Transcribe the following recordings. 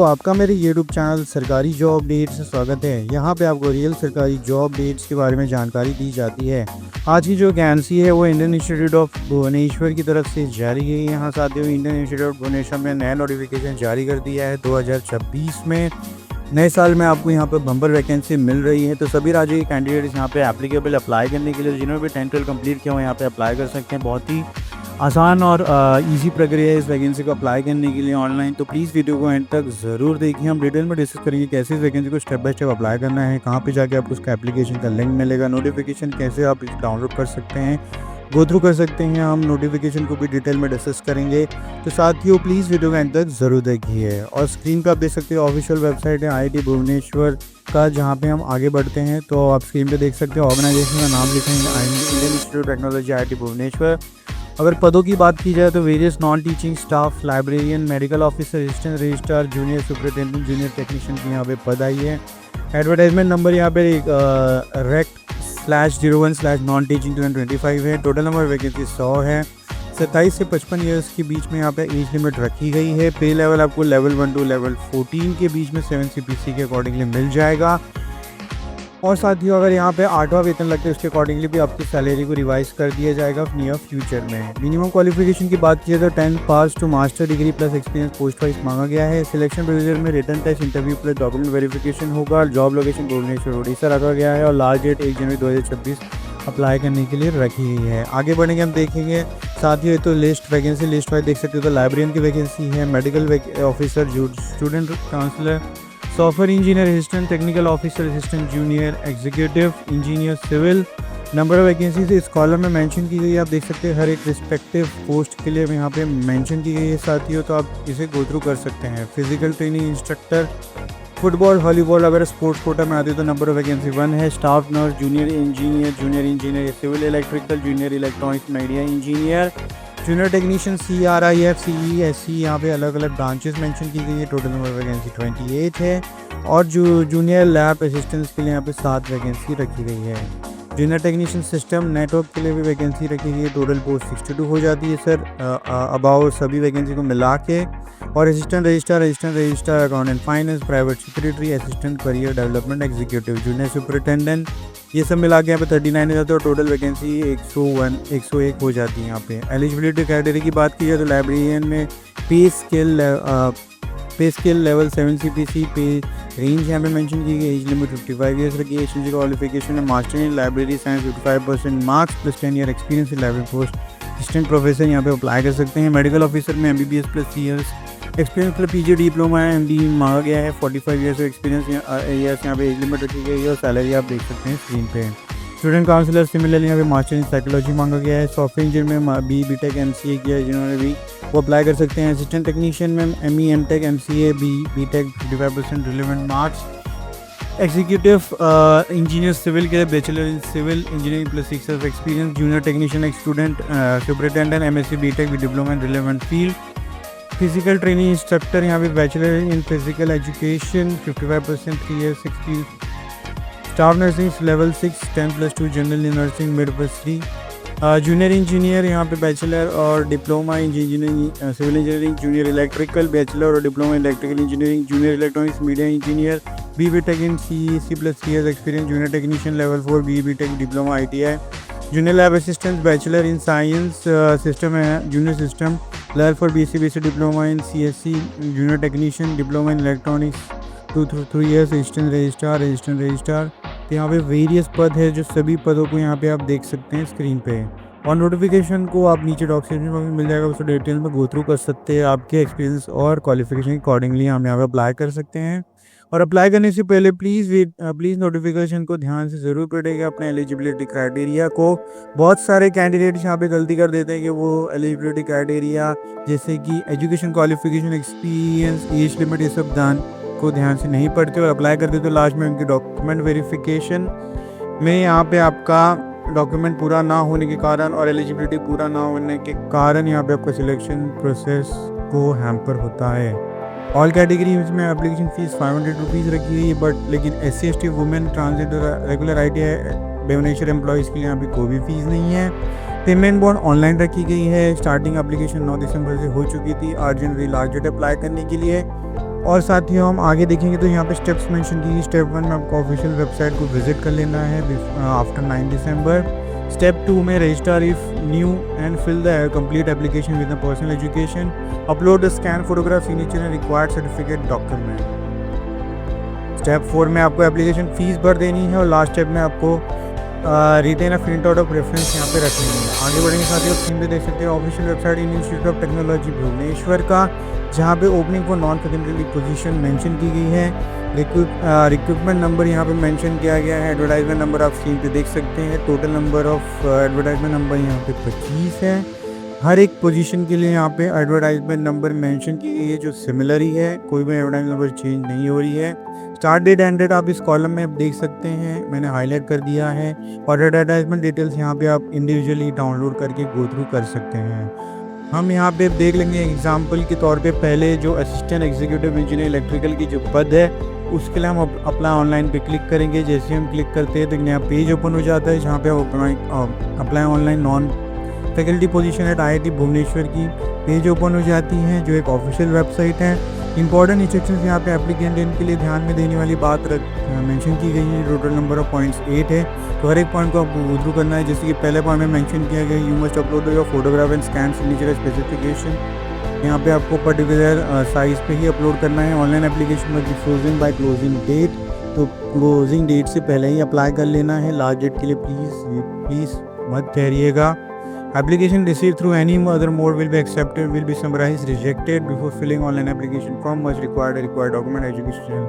आपका मेरे YouTube channel सरकारी जॉब अपडेट से स्वागत है। यहाँ पे आपको रियल सरकारी जॉब अपडेट्स के बारे में जानकारी दी जाती है। आज की जो वैकेंसी है वो इंडियन इंस्टीट्यूट ऑफ भुवनेश्वर की तरफ से जारी की है। यहाँ साथियों इंडियन इंस्टीट्यूट ऑफ भुवनेश्वर में नया नोटिफिकेशन जारी कर दिया है 2026 में। नए साल में आपको यहाँ पर बम्पर वैकेंसी मिल रही है, तो सभी राज्यों के कैंडिडेट्स यहाँ पे एप्लीकेबल अप्लाई करने के लिए जिन्होंने भी 10-12 कंप्लीट किया हो यहाँ पे अप्लाई कर सकते हैं। बहुत ही आसान और इजी प्रक्रिया है इस वैकेंसी को अप्लाई करने के लिए ऑनलाइन। तो प्लीज़ वीडियो को एंड तक ज़रूर देखिए। हम डिटेल में डिस्कस करेंगे कैसे इस वैकेंसी को स्टेप बाय स्टेप अप्लाई करना है, कहाँ पे जाके आपको उसका एप्लीकेशन का लिंक मिलेगा, नोटिफिकेशन कैसे आप डाउनलोड कर सकते हैं, गो थ्रू कर सकते हैं। हम नोटिफिकेशन को भी डिटेल में डिस्कस करेंगे। तो साथियों प्लीज़ वीडियो को एंड तक ज़रूर देखिए। और स्क्रीन पर आप देख सकते हैं ऑफिशियल वेबसाइट है IIT भुवनेश्वर का, जहाँ पे हम आगे बढ़ते हैं तो आप स्क्रीन पे देख सकते हैं ऑर्गेनाइजेशन का नाम लिखेंगे Indian Institute of Technology IIT Bhubaneswar. अगर पदों की बात की जाए तो various non teaching staff, librarian, medical officer, assistant registrar, junior superintendent, junior technician की यहाँ पे पद आई है। एडवर्टाइजमेंट नंबर यहाँ पे REC/01/non teaching 2025 है। टोटल नंबर वैकेंसी 100 है। 27 से 55 ईयर्स के बीच में यहाँ पे एज लिमिट रखी गई है। पे लेवल आपको लेवल 1 to लेवल 14 के बीच में 7 CPC के अकॉर्डिंगली मिल जाएगा। और साथियों अगर यहाँ पे 8वां वेतन लगता है उसके अकॉर्डिंगली भी आपकी सैलरी को रिवाइज कर दिया जाएगा नियर फ्यूचर में। मिनिमम क्वालिफिकेशन की बात की जाए तो 10 pass to master degree plus experience post wise मांगा गया है। सिलेक्शन प्रोसीजर में written test, interview plus document verification होगा। जॉब लोकेशन भुवनेश्वर उड़ीसा रखा गया है और लास्ट डेट 1 जनवरी 2026 अप्लाई करने के लिए रखी गई है। आगे बढ़ेंगे हम देखेंगे साथियों तो वैकेंसी लिस्ट वाइज देख सकते हो। तो लाइब्रेरियन की वैकेंसी है, medical officer, student counsellor, software engineer, assistant technical officer, assistant junior executive engineer, civil. Number of vacancies इस कॉलम में मेंशन की गई है, आप देख सकते हैं हर एक रिस्पेक्टिव पोस्ट के लिए यहाँ पे मेंशन की गई है साथियों, तो आप इसे गो थ्रू कर सकते हैं। Physical training instructor, football, volleyball अगर स्पोर्ट्स कोटा में आती है तो नंबर ऑफ वैकेंसी 1 है। Staff nurse, junior engineer, civil electrical, junior electronics media engineer, junior technician, CRIF, CE, SC, यहाँ पे अलग अलग ब्रांचेस मेंशन की गई है। टोटल नंबर वैकेंसी 28 है। और जूनियर लैब असिस्टेंट्स के लिए यहाँ पे 7 वैकेंसी रखी गई है। जूनियर टेक्नीशियन सिस्टम नेटवर्क के लिए भी वैकेंसी रखी गई है। टोटल पोस्ट 62 हो जाती है सर अबाउट सभी वैकेंसी को मिला के। और assistant registrar, accountant finance, private secretary, assistant career development executive, junior superintendent, ये सब मिला के यहाँ पे 39 हो जाते हैं और टोटल वैकेंसी 101 हो जाती है यहाँ पे। एलिजिबिलिटी क्राइटेरिया की बात की जाए तो लाइब्रेरियन में पे स्केल लेवल 7 CPC पे रेंज यहाँ पे मेंशन की गई। एज लिमिट 55 ईयर्स रखी है। एसेंशियल क्वालिफिकेशन है master in library science 55% marks plus 10 year experience in library post. Assistant professor यहाँ पे अप्लाई कर सकते हैं। मेडिकल ऑफिसर में MBBS plus 3 years experience plus PG diploma है। MD मांगा गया है। 45 ईयर्स एक्सपीरियंस यहाँ पे एज लिमिट रखी गई है और सैलरी आप देख सकते हैं स्क्रीन पे। स्टूडेंट काउंसलर सिमिलरली यहाँ पे मास्टर इन साइकोलॉजी मांगा गया है। सॉफ्टवेयर इंजीनियर में BTech MCA किया है जिन्होंने भी वो अप्लाई कर सकते हैं। असिस्टेंट टेक्नीशियन में ME MTech MCA BTech 55% relevant marks. Executive engineer civil के लिए bachelor in civil engineering plus 6 years experience. Junior technician एक student superintendent MSc BTech with diploma in relevant field. Physical training instructor यहाँ पे bachelor in physical education 55% 3 years experience. Staff nursing level 6 10+2 general nursing midwifery. Junior engineer यहाँ पे bachelor और diploma engineering civil engineering, junior electrical bachelor और diploma electrical engineering, junior electronics media engineer, BTech in CEC plus 3 years experience. Junior technician level 4 BTech diploma ITI। Junior lab assistant bachelor in science system है, junior system level 4 BC diploma in CSC। Junior technician diploma in electronics 2 to 3 years. Assistant registrar. तो यहाँ पे various पद है जो सभी पदों को यहाँ पे आप देख सकते हैं स्क्रीन पे। और नोटिफिकेशन को आप नीचे डॉक्यूमेंट में मिल जाएगा, उसको डिटेल में गो थ्रू कर सकते हैं। आपके एक्सपीरियंस और क्वालिफिकेशन के अकॉर्डिंगली हम यहाँ पे अप्लाई कर सकते हैं। और अप्लाई करने से पहले प्लीज़ नोटिफिकेशन को ध्यान से ज़रूर पढ़ेगा अपने एलिजिबिलिटी क्राइटेरिया को। बहुत सारे कैंडिडेट्स यहाँ पे गलती कर देते हैं कि वो एलिजिबिलिटी क्राइटेरिया जैसे कि education, qualification, experience, age limit, ये सब को ध्यान से नहीं पढ़ते और अप्लाई करते तो लास्ट में उनकी डॉक्यूमेंट वेरिफिकेशन में यहाँ पे आपका डॉक्यूमेंट पूरा ना होने के कारण और एलिजिबिलिटी पूरा ना होने के कारण यहाँ पे आपका सिलेक्शन प्रोसेस को हैम्पर होता है। ऑल कैटेगरीज में एप्लीकेशन फ़ीस 500 रुपीज़ रखी गई है, बट लेकिन SC ST women transgender regular ITI Bhubaneswar employees के लिए यहाँ पे कोई भी फीस नहीं है। पेमेंट बॉन्ड ऑनलाइन रखी गई है। स्टार्टिंग एप्लीकेशन 9 दिसंबर से हो चुकी थी। 8 जनवरी लास्ट डेट अप्लाई करने के लिए। और साथियों हम आगे देखेंगे तो यहाँ पे स्टेप्स मेंशन की। स्टेप 1 में आपको ऑफिशियल वेबसाइट को विजिट कर लेना है आफ्टर 9 दिसंबर। स्टेप 2 में register if new and fill the complete application with the personal education. Upload the scan photograph signature and required certificate document. Step 4 में आपको एप्लीकेशन फीस भर देनी है और लास्ट स्टेप में आपको written print out of reference यहाँ पे रखनी है। आगे बढ़ेंगे साथियों, स्क्रीन पे देख सकते हैं official website institute of technology Bhubaneswar का, जहाँ पे opening for non faculty position mention की गई है। रिक्रूटमेंट नंबर यहाँ पे मेंशन किया गया है। एडवर्टाइजमेंट नंबर आप स्क्रीन पे देख सकते हैं। Total number of advertisement number यहाँ पे 25 है। हर एक पोजीशन के लिए यहाँ पे एडवर्टाइजमेंट नंबर मेंशन की गई है जो सिमिलर ही है, कोई भी एडवर्टाइजमेंट नंबर चेंज नहीं हो रही है। स्टार्ट डेट एंड डेट आप इस कॉलम में देख सकते हैं, मैंने हाईलाइट कर दिया है। और एडवर्टाइजमेंट डिटेल्स यहाँ पे आप इंडिविजुअली डाउनलोड करके गो थ्रू कर सकते हैं। हम यहाँ पे देख लेंगे एग्जाम्पल के तौर पे, पहले जो असिस्टेंट एग्जीक्यूटिव इंजीनियर इलेक्ट्रिकल की जो पद है उसके लिए हम अप्लाई ऑनलाइन पे क्लिक करेंगे। जैसे हम क्लिक करते हैं तो एक नया पेज ओपन हो जाता है जहाँ पे apply online non faculty position at IIT Bhubaneswar की पेज ओपन हो जाती है जो एक ऑफिशियल वेबसाइट है। इंपॉर्टेंट इंस्ट्रक्शंस यहाँ पे एप्लीकेंट के लिए ध्यान में देने वाली बात मेंशन की गई है। टोटल नंबर ऑफ पॉइंट्स 8 है, तो हर एक पॉइंट को आपको गो थ्रू करना है। जैसे कि पहले पॉइंट में मेंशन किया गया you must upload your photograph and scan signature specification. यहाँ पे आपको पर्टिकुलर साइज पे ही अपलोड करना है। ऑनलाइन एप्लीकेशन में फ्रोजन बाय क्लोजिंग डेट, तो क्लोजिंग डेट से पहले ही अप्लाई कर लेना है। लास्ट डेट के लिए प्लीज़ मत ठहरिएगा। Application received through any other mode will be accepted, will be summarized, rejected before filling online application form. Must required document education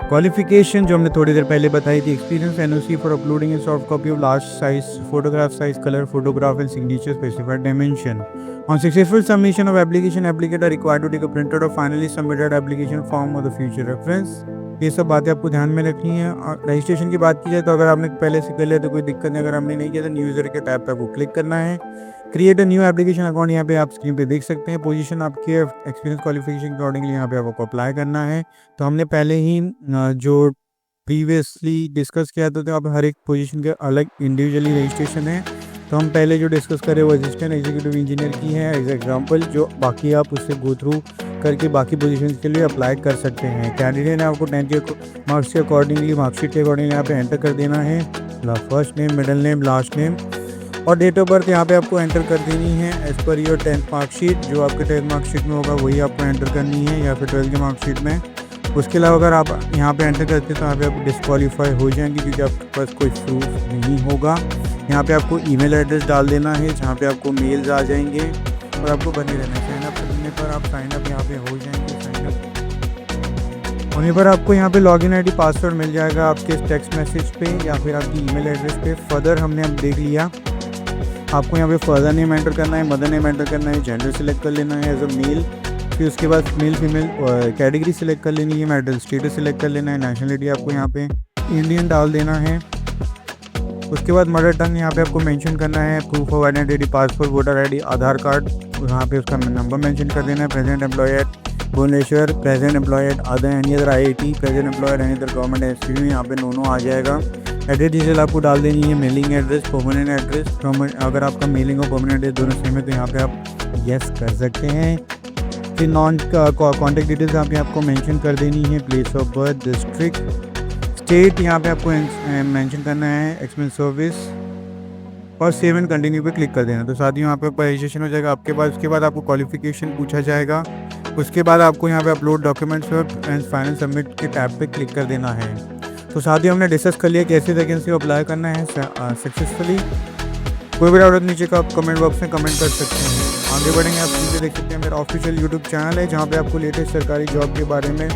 qualification जो हमने थोड़ी देर पहले बताई थी। Experience NOC for uploading a soft copy of large size photograph, size, color, photograph and signature specified dimension. On successful submission of application, applicant are required to take a printout of finally submitted application form or the future reference. ये सब बातें आपको ध्यान में रखनी है। Registration की बात की जाए तो अगर आपने पहले से कर लिया तो कोई दिक्कत नहीं, अगर हमने नहीं किया तो न्यू यूज़र के टैब पे आपको क्लिक करना है। Create a new application account यहाँ पे आप स्क्रीन पे देख सकते हैं। पोजीशन आपके एक्सपीरियंस क्वालिफिकेशन के अकॉर्डिंगली यहाँ पे आपको अप्लाई करना है। तो हमने पहले ही जो प्रीवियसली डिस्कस किया था तो आप हर एक पोजीशन के अलग इंडिविजुअली रजिस्ट्रेशन है। तो हम पहले जो डिस्कस करें वो असिस्टेंट एग्जीक्यूटिव इंजीनियर की है एज एग्जाम्पल, जो बाकी आप उससे गो थ्रू करके बाकी पोजीशन के लिए अप्लाई कर सकते हैं। कैंडिडेट ने आपको 10 के मार्क्स के अकॉर्डिंगली मार्कशीट के अकॉर्डिंगली यहाँ पे एंटर कर देना है। First name, middle name, last name और डेट ऑफ बर्थ यहाँ पे आपको एंटर कर देनी है as per your 10th marksheet. जो आपके 10th मार्कशीट में होगा वही आपको एंटर करनी है या फिर 12th की मार्कशीट में। उसके अलावा अगर आप यहाँ पे एंटर करते हैं तो यहाँ पे आप डिस्क्वालीफाई हो जाएंगे क्योंकि आपके पास कोई प्रूफ नहीं होगा। यहाँ पे आपको ईमेल एड्रेस डाल देना है जहाँ पे आपको मेल्स आ जाएंगे और आपको बने रहना है। साइनअप करने पर आप साइनअप यहाँ पे हो जाएंगे। साइनअप होने पर आपको यहाँ पे लॉगिन आईडी पासवर्ड मिल जाएगा आपके टेक्स्ट मैसेज पे या फिर आपकी ईमेल एड्रेस पे। फर्दर हमने अब देख लिया, आपको यहाँ पे फादर नेम एंटर करना है, मदर नेम एंटर करना है, जेंडर सेलेक्ट कर लेना है एज अ मेल। फिर उसके बाद मेल फीमेल कैटेगरी सेलेक्ट कर लेनी है, मैरिटल स्टेटस सेलेक्ट कर लेना है, नेशनलिटी आपको यहाँ पे इंडियन डाल देना है। उसके बाद मदर टंग यहाँ पे आपको मेंशन करना है, proof of identity, passport, voter ID, Aadhaar card, यहाँ पे उसका नंबर मेंशन कर देना है। Present employ at Bhubaneswar, present employ at other any other IIT, present employ at any other government institute, यहाँ पे नो आ जाएगा। एड्रेस डिटेल आपको डाल देनी है, मेलिंग एड्रेस, परमानेंट एड्रेस। अगर आपका मेलिंग और परमानेंट एड्रेस दोनों सेम है तो यहाँ पे आप येस कर सकते हैं। फिर नॉन कॉन्टैक्ट डिटेल्स यहाँ पे आपको मेंशन कर देनी है, place of birth, district, state यहाँ पे आपको मेंशन करना है, एक्सपेंस सर्विस और सेव एंड कंटिन्यू पे क्लिक कर देना। तो साथ ही यहाँ पे रजिस्ट्रेशन हो जाएगा आपके पास। उसके बाद आपको क्वालिफिकेशन पूछा जाएगा। उसके बाद आपको यहाँ पे upload documents and final submit के टैब पे क्लिक कर देना है। तो साथ ही हमने डिस्कस कर लिया कैसे वैकेंसी को अप्लाई करना है सक्सेसफुली। कोई भी डाउट नीचे का आप कमेंट बॉक्स में कमेंट कर सकते हैं। आगे बढ़ेंगे, आप नीचे देख सकते हैं मेरा ऑफिशियल यूट्यूब चैनल है जहाँ पे आपको लेटेस्ट सरकारी जॉब के बारे में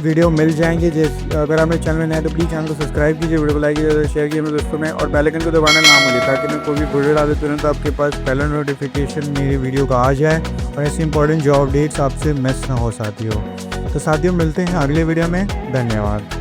वीडियो मिल जाएंगे। जैसे अगर आप मेरे चैनल में नए हैं तो प्लीज़ चैनल को सब्सक्राइब कीजिए, वीडियो को लाइक कीजिए, शेयर कीजिए मेरे दोस्तों में और बेल आइकन को दबाना ना भूलिए ताकि मैं कोई भी वीडियो डाले तुरंत आपके पास पहला नोटिफिकेशन मेरे वीडियो का आ जाए और ऐसी इंपॉर्टेंट जॉब अपडेट्स आपसे मिस ना हो साथियों। तो साथियों मिलते हैं अगले वीडियो में, धन्यवाद।